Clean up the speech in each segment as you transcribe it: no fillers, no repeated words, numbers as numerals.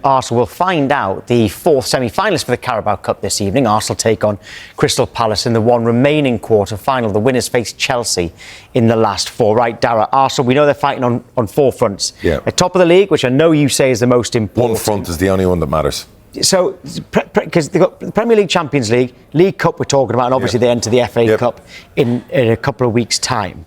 Arsenal will find out the fourth semi-finalist for the Carabao Cup this evening. Arsenal take on Crystal Palace in the one remaining quarter-final. The winners face Chelsea in the last four. Right, Dara, Arsenal, we know they're fighting on four fronts. Yeah. At top of the league, which I know you say is the most important. One front is the only one that matters. So, because they've got the Premier League, Champions League, League Cup we're talking about, and obviously they enter the FA Cup in a couple of weeks' time.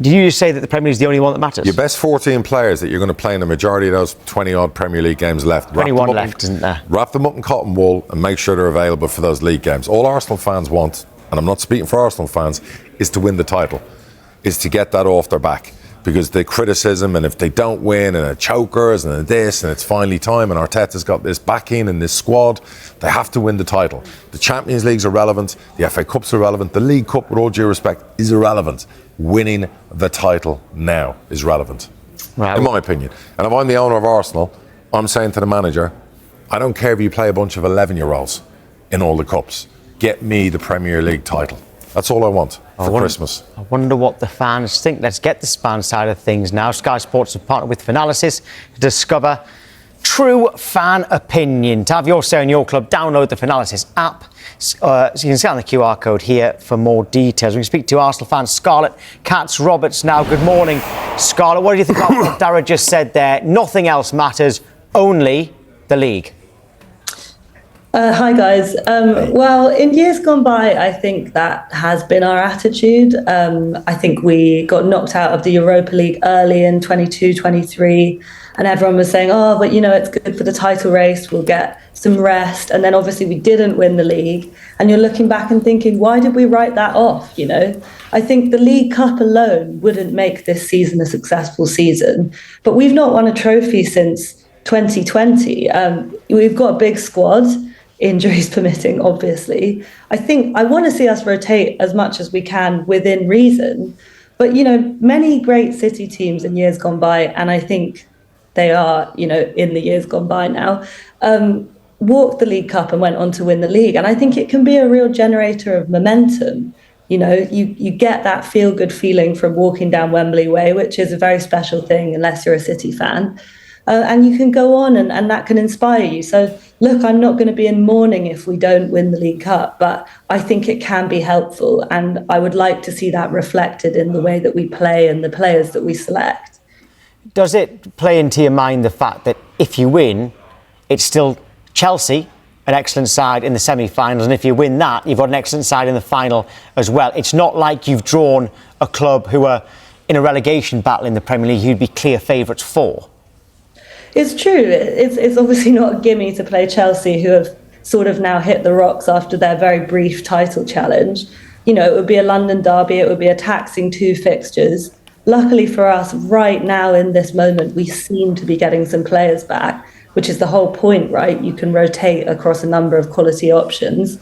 Did you just say that the Premier League is the only one that matters? Your best 14 players that you're going to play in the majority of those 20-odd Premier League games left. 21 left, isn't there? Wrap them up in cotton wool and make sure they're available for those league games. All Arsenal fans want, and I'm not speaking for Arsenal fans, is to win the title, is to get that off their back. Because the criticism, and if they don't win, and a chokers, and a this, and it's finally time, and Arteta's got this backing and this squad, they have to win the title. The Champions League's irrelevant, the FA Cup's irrelevant, the League Cup, with all due respect, is irrelevant. Winning the title now is relevant, in my opinion. And if I'm the owner of Arsenal, I'm saying to the manager, I don't care if you play a bunch of 11-year-olds in all the cups. Get me the Premier League title. That's all I want for Christmas. I wonder what the fans think. Let's get the fan side of things now. Sky Sports have partnered with Finalysis to discover true fan opinion. To have your say on your club, download the Finalysis app. So you can scan the QR code here for more details. We can speak to Arsenal fan Scarlett Katz-Roberts now. Good morning, Scarlett. What do you think about what Dara just said there? Nothing else matters, only the league. Hi guys. Well, in years gone by, I think that has been our attitude. I think we got knocked out of the Europa League early in 22-23, and everyone was saying, oh, but you know, it's good for the title race, we'll get some rest. And then obviously we didn't win the league, and you're looking back and thinking, why did we write that off? You know, I think the League Cup alone wouldn't make this season a successful season, but we've not won a trophy since 2020. We've got a big squad, injuries permitting, obviously. I think I want to see us rotate as much as we can within reason. But, you know, many great City teams in years gone by, and I think they are, you know, in the years gone by now, walked the League Cup and went on to win the league. And I think it can be a real generator of momentum. You know, you get that feel-good feeling from walking down Wembley Way, which is a very special thing unless you're a City fan. And you can go on and that can inspire you. So, look, I'm not going to be in mourning if we don't win the League Cup, but I think it can be helpful. And I would like to see that reflected in the way that we play and the players that we select. Does it play into your mind the fact that if you win, it's still Chelsea, an excellent side in the semi-finals, and if you win that, you've got an excellent side in the final as well? It's not like you've drawn a club who are in a relegation battle in the Premier League who'd be clear favourites for. It's true. It's obviously not a gimme to play Chelsea, who have sort of now hit the rocks after their very brief title challenge. You know, it would be a London derby. It would be a taxing two fixtures. Luckily for us, right now in this moment, we seem to be getting some players back, which is the whole point, right? You can rotate across a number of quality options.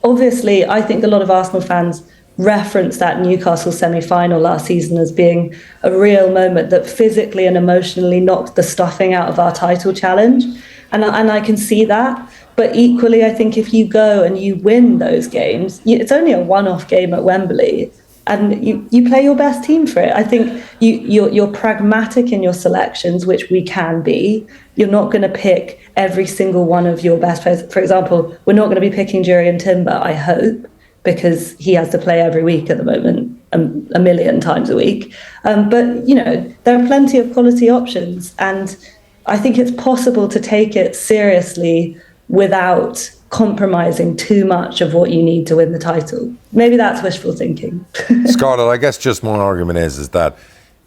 Obviously, I think a lot of Arsenal fans referenced that Newcastle semi-final last season as being a real moment that physically and emotionally knocked the stuffing out of our title challenge. And I can see that. But equally, I think if you go and you win those games, it's only a one-off game at Wembley, and you play your best team for it. I think you're pragmatic in your selections, which we can be. You're not going to pick every single one of your best players. For example, we're not going to be picking Jurriën Timber, I hope, because he has to play every week at the moment, a million times a week. But, you know, there are plenty of quality options. And I think it's possible to take it seriously without compromising too much of what you need to win the title. Maybe that's wishful thinking. Scarlett, I guess just my argument is that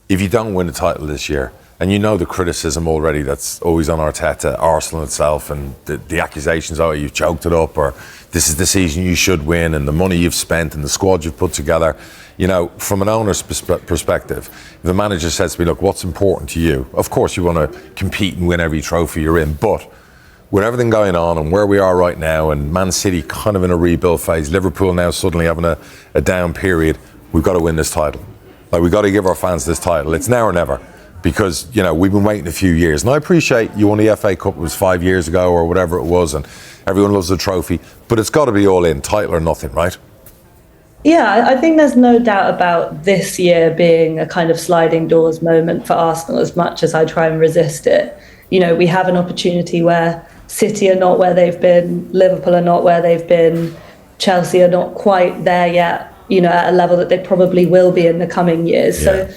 if you don't win the title this year, and you know the criticism already that's always on Arteta, Arsenal itself, and the accusations, oh, you've choked it up, or this is the season you should win, and the money you've spent and the squad you've put together. You know, from an owner's perspective, if the manager says to me, look, what's important to you? Of course you want to compete and win every trophy you're in, but with everything going on and where we are right now, and Man City kind of in a rebuild phase, Liverpool now suddenly having a down period, we've got to win this title. Like, we've got to give our fans this title. It's now or never. Because, you know, we've been waiting a few years. And I appreciate you won the FA Cup, it was 5 years ago or whatever it was, and everyone loves the trophy. But it's got to be all in, title or nothing, right? Yeah, I think there's no doubt about this year being a kind of sliding doors moment for Arsenal, as much as I try and resist it. we have an opportunity where City are not where they've been, Liverpool are not where they've been, Chelsea are not quite there yet, at a level that they probably will be in the coming years. So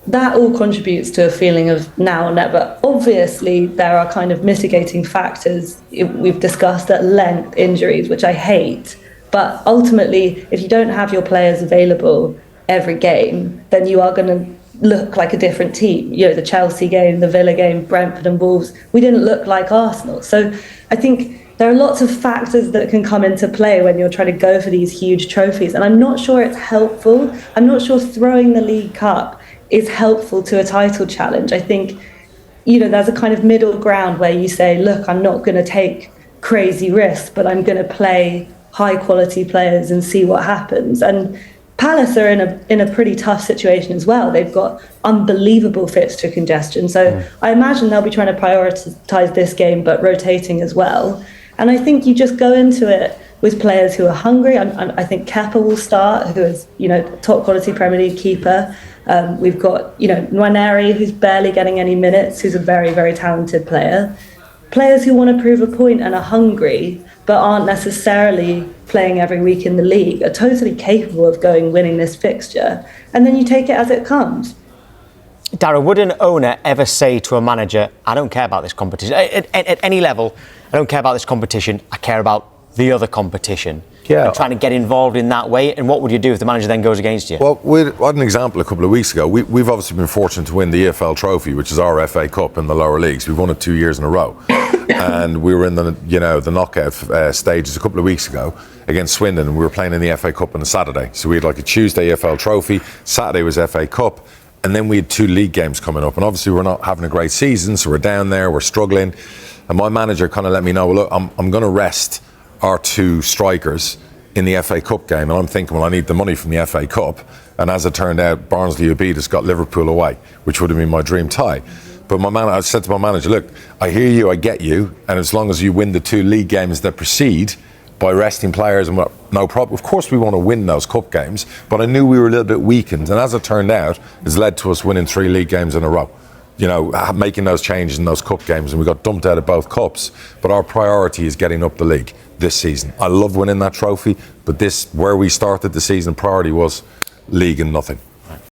that all contributes to a feeling of now or never. Obviously, there are kind of mitigating factors. We've discussed at length injuries, which I hate. But ultimately, if you don't have your players available every game, then you are going to look like a different team. The Chelsea game, the Villa game, Brentford and Wolves, we didn't look like Arsenal. So I think there are lots of factors that can come into play when you're trying to go for these huge trophies. And I'm not sure it's helpful. I'm not sure throwing the League Cup is helpful to a title challenge. I think, there's a kind of middle ground where you say, look, I'm not going to take crazy risks, but I'm going to play high quality players and see what happens. And Palace are in a pretty tough situation as well. They've got unbelievable fixture congestion. So I imagine they'll be trying to prioritise this game, but rotating as well. And I think you just go into it with players who are hungry. I think Kepa will start, who is, top quality Premier League keeper. We've got, Nwaneri, who's barely getting any minutes, who's a very, very talented player. Players who want to prove a point and are hungry, but aren't necessarily playing every week in the league, are totally capable of winning this fixture. And then you take it as it comes. Darragh, would an owner ever say to a manager, I don't care about this competition, at any level, I don't care about this competition, I care about the other competition? And trying to get involved in that way, and what would you do if the manager then goes against you? Well, we had an example a couple of weeks ago. We've obviously been fortunate to win the EFL Trophy, which is our FA Cup in the lower leagues. We've won it 2 years in a row. And we were in the knockout stages a couple of weeks ago against Swindon, and we were playing in the FA Cup on a Saturday. So we had like a Tuesday EFL Trophy, Saturday was FA Cup, and then we had 2 league games coming up. And obviously we're not having a great season, so we're down there, we're struggling. And my manager kind of let me know, well, look, I'm going to rest our 2 strikers in the FA Cup game, and I'm thinking, well, I need the money from the FA Cup. And as it turned out, Barnsley beat us, got Liverpool away, which would have been my dream tie. But I said to my manager, look, I hear you, I get you, and as long as you win the 2 league games that precede by resting players, and no problem. Of course we want to win those cup games, but I knew we were a little bit weakened, and as it turned out, it's led to us winning 3 league games in a row. Making those changes in those cup games, and we got dumped out of both cups. But our priority is getting up the league this season. I love winning that trophy, but where we started the season, priority was league and nothing.